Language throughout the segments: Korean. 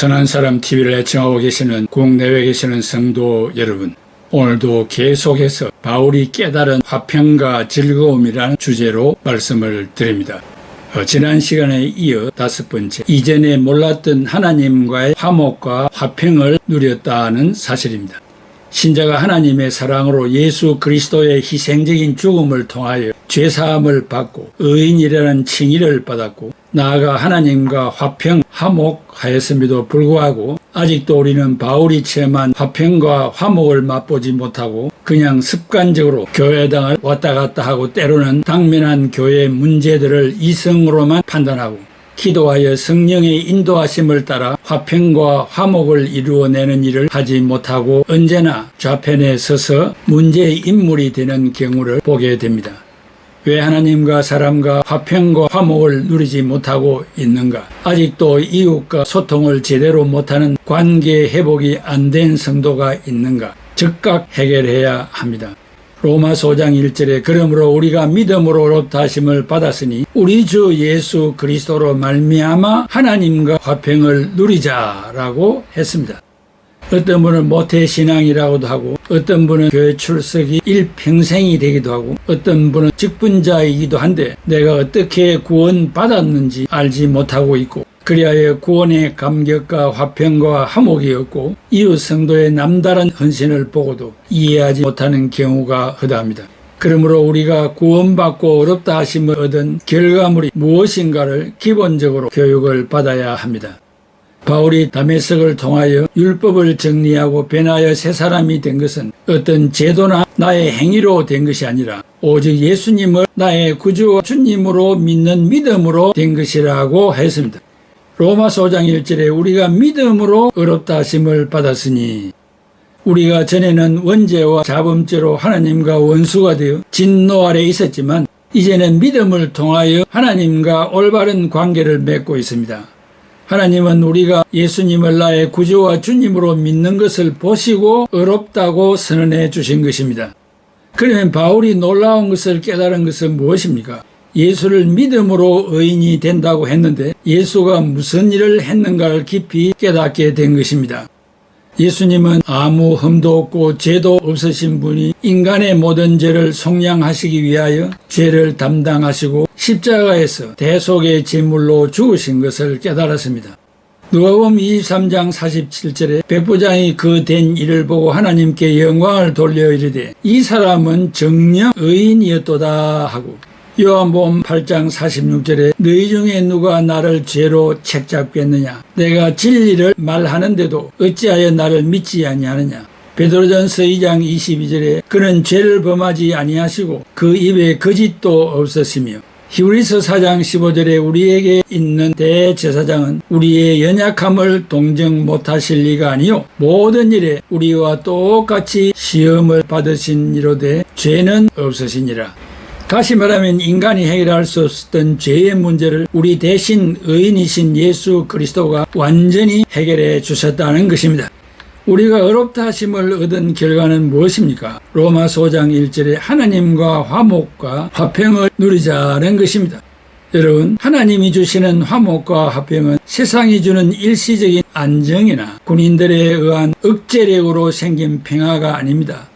선한 사람 TV를 애청하고 계시는 국내외에 계시는 성도 여러분, 오늘도 계속해서 바울이 깨달은 화평과 즐거움이라는 주제로 말씀을 드립니다. 지난 시간에 이어 5번째, 이전에 몰랐던 하나님과의 화목과 화평을 누렸다는 사실입니다. 신자가 하나님의 사랑으로 예수 그리스도의 희생적인 죽음을 통하여 죄사함을 받고 의인이라는 칭의를 받았고, 나아가 하나님과 화평, 화목하였음에도 불구하고 아직도 우리는 바울이 체험한 화평과 화목을 맛보지 못하고 그냥 습관적으로 교회당을 왔다 갔다 하고 때로는 당면한 교회 문제들을 이성으로만 판단하고 기도하여 성령의 인도하심을 따라 화평과 화목을 이루어내는 일을 하지 못하고 언제나 좌편에 서서 문제의 인물이 되는 경우를 보게 됩니다. 왜 하나님과 사람과 화평과 화목을 누리지 못하고 있는가? 아직도 이웃과 소통을 제대로 못하는 관계 회복이 안 된 성도가 있는가? 즉각 해결해야 합니다. 로마서 5장 1절에 그러므로 우리가 믿음으로 의롭다 하심을 받았으니 우리 주 예수 그리스도로 말미암아 하나님과 화평을 누리자라고 했습니다. 어떤 분은 모태신앙이라고도 하고, 어떤 분은 교회 출석이 일평생이 되기도 하고, 어떤 분은 직분자이기도 한데 내가 어떻게 구원받았는지 알지 못하고 있고, 그리하여 구원의 감격과 화평과 화목이 없고 이웃 성도의 남다른 헌신을 보고도 이해하지 못하는 경우가 허다합니다. 그러므로 우리가 구원받고 의롭다 하심을 얻은 결과물이 무엇인가를 기본적으로 교육을 받아야 합니다. 바울이 다메섹을 통하여 율법을 정리하고 변하여 새 사람이 된 것은 어떤 제도나 나의 행위로 된 것이 아니라 오직 예수님을 나의 구주와 주님으로 믿는 믿음으로 된 것이라고 했습니다. 로마서 5장 1절에 우리가 믿음으로 의롭다 하심을 받았으니, 우리가 전에는 원죄와 자범죄로 하나님과 원수가 되어 진노 아래 있었지만 이제는 믿음을 통하여 하나님과 올바른 관계를 맺고 있습니다. 하나님은 우리가 예수님을 나의 구주와 주님으로 믿는 것을 보시고 의롭다고 선언해 주신 것입니다. 그러면 바울이 놀라운 것을 깨달은 것은 무엇입니까? 예수를 믿음으로 의인이 된다고 했는데 예수가 무슨 일을 했는가를 깊이 깨닫게 된 것입니다. 예수님은 아무 흠도 없고 죄도 없으신 분이 인간의 모든 죄를 속량하시기 위하여 죄를 담당하시고 십자가에서 대속의 제물로 죽으신 것을 깨달았습니다. 누가복음 23장 47절에 백부장이 그 된 일을 보고 하나님께 영광을 돌려 이르되 이 사람은 정녕 의인이었도다 하고, 요한복음 8장 46절에 너희 중에 누가 나를 죄로 책잡겠느냐? 내가 진리를 말하는데도 어찌하여 나를 믿지 아니하느냐? 베드로전서 2장 22절에 그는 죄를 범하지 아니하시고 그 입에 거짓도 없었으며, 히브리서 4장 15절에 우리에게 있는 대제사장은 우리의 연약함을 동정 못하실 리가 아니요 모든 일에 우리와 똑같이 시험을 받으신 이로되 죄는 없으시니라. 다시 말하면 인간이 해결할 수 없었던 죄의 문제를 우리 대신 의인이신 예수 그리스도가 완전히 해결해 주셨다는 것입니다. 우리가 의롭다 하심을 얻은 결과는 무엇입니까? 로마서 5장 1절에 하나님과 화목과 화평을 누리자는 것입니다. 여러분, 하나님이 주시는 화목과 화평은 세상이 주는 일시적인 안정이나 군인들에 의한 억제력으로 생긴 평화가 아닙니다.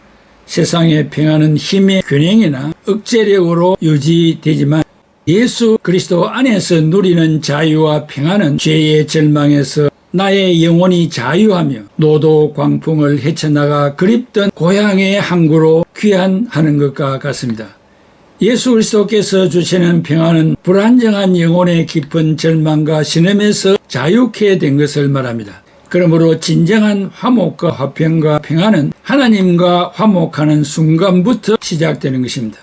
세상의 평화는 힘의 균형이나 억제력으로 유지되지만 예수 그리스도 안에서 누리는 자유와 평화는 죄의 절망에서 나의 영혼이 자유하며 노도 광풍을 헤쳐나가 그립던 고향의 항구로 귀환하는 것과 같습니다. 예수 그리스도께서 주시는 평화는 불안정한 영혼의 깊은 절망과 신음에서 자유케 된 것을 말합니다. 그러므로 진정한 화목과 화평과 평화는 하나님과 화목하는 순간부터 시작되는 것입니다.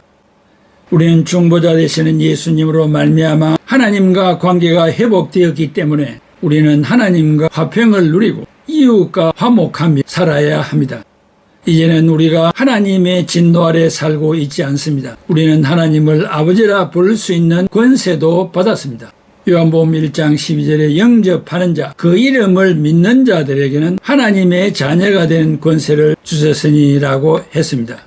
우리는 중보자 되시는 예수님으로 말미암아 하나님과 관계가 회복되었기 때문에 우리는 하나님과 화평을 누리고 이웃과 화목하며 살아야 합니다. 이제는 우리가 하나님의 진노 아래 살고 있지 않습니다. 우리는 하나님을 아버지라 부를 수 있는 권세도 받았습니다. 요한복음 1장 12절에 영접하는 자, 그 이름을 믿는 자들에게는 하나님의 자녀가 되는 권세를 주셨으니라고 했습니다.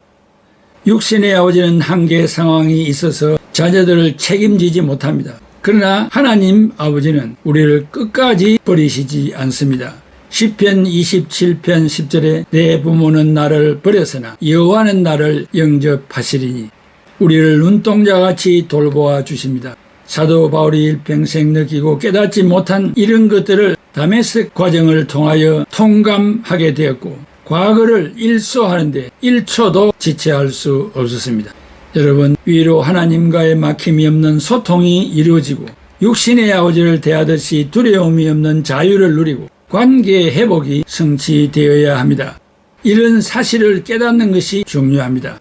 육신의 아버지는 한계 상황이 있어서 자녀들을 책임지지 못합니다. 그러나 하나님 아버지는 우리를 끝까지 버리시지 않습니다. 시편 27편 10절에 내 부모는 나를 버렸으나 여호와는 나를 영접하시리니 우리를 눈동자같이 돌보아 주십니다. 사도 바울이 일평생 느끼고 깨닫지 못한 이런 것들을 다메섹 과정을 통하여 통감하게 되었고 과거를 일소하는데 1초도 지체할 수 없었습니다. 여러분, 위로 하나님과의 막힘이 없는 소통이 이루어지고 육신의 아버지를 대하듯이 두려움이 없는 자유를 누리고 관계의 회복이 성취되어야 합니다. 이런 사실을 깨닫는 것이 중요합니다.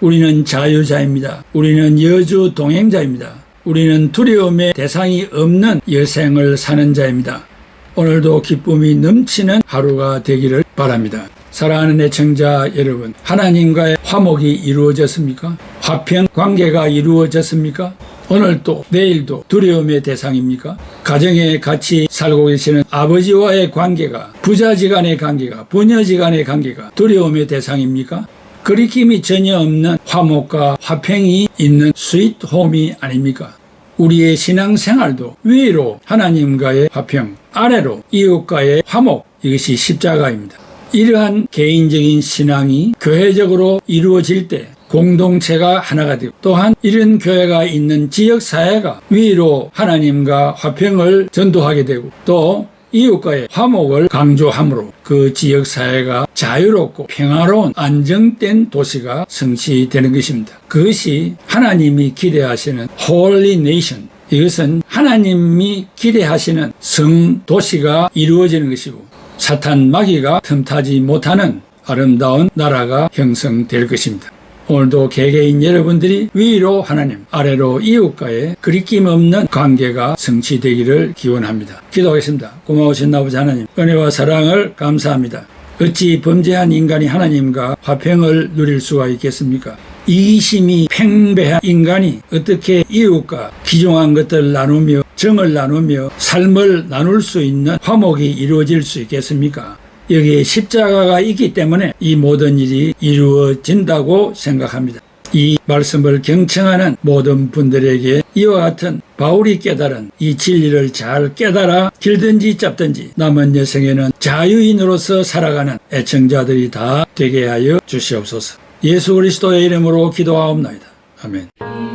우리는 자유자입니다. 우리는 여주 동행자입니다. 우리는 두려움의 대상이 없는 여생을 사는 자입니다. 오늘도 기쁨이 넘치는 하루가 되기를 바랍니다. 사랑하는 애청자 여러분, 하나님과의 화목이 이루어졌습니까? 화평 관계가 이루어졌습니까? 오늘도 내일도 두려움의 대상입니까? 가정에 같이 살고 계시는 아버지와의 관계가, 부자지간의 관계가, 부녀지간의 관계가 두려움의 대상입니까? 거리낌이 전혀 없는 화목과 화평이 있는 스윗홈이 아닙니까? 우리의 신앙생활도 위로 하나님과의 화평, 아래로 이웃과의 화목, 이것이 십자가입니다. 이러한 개인적인 신앙이 교회적으로 이루어질 때 공동체가 하나가 되고, 또한 이런 교회가 있는 지역사회가 위로 하나님과 화평을 전도하게 되고 또 이웃과의 화목을 강조함으로 그 지역사회가 자유롭고 평화로운 안정된 도시가 성취되는 것입니다. 그것이 하나님이 기대하시는 Holy Nation, 이것은 하나님이 기대하시는 성도시가 이루어지는 것이고 사탄 마귀가 틈타지 못하는 아름다운 나라가 형성될 것입니다. 오늘도 개개인 여러분들이 위로 하나님, 아래로 이웃과의 그리낌 없는 관계가 성취되기를 기원합니다. 기도하겠습니다. 고마우신 아버지 하나님, 은혜와 사랑을 감사합니다. 어찌 범죄한 인간이 하나님과 화평을 누릴 수가 있겠습니까? 이기심이 팽배한 인간이 어떻게 이웃과 귀중한 것들을 나누며 정을 나누며 삶을 나눌 수 있는 화목이 이루어질 수 있겠습니까? 여기에 십자가가 있기 때문에 이 모든 일이 이루어진다고 생각합니다. 이 말씀을 경청하는 모든 분들에게 이와 같은 바울이 깨달은 이 진리를 잘 깨달아 길든지 짧든지 남은 여생에는 자유인으로서 살아가는 애청자들이 다 되게 하여 주시옵소서. 예수 그리스도의 이름으로 기도하옵나이다. 아멘.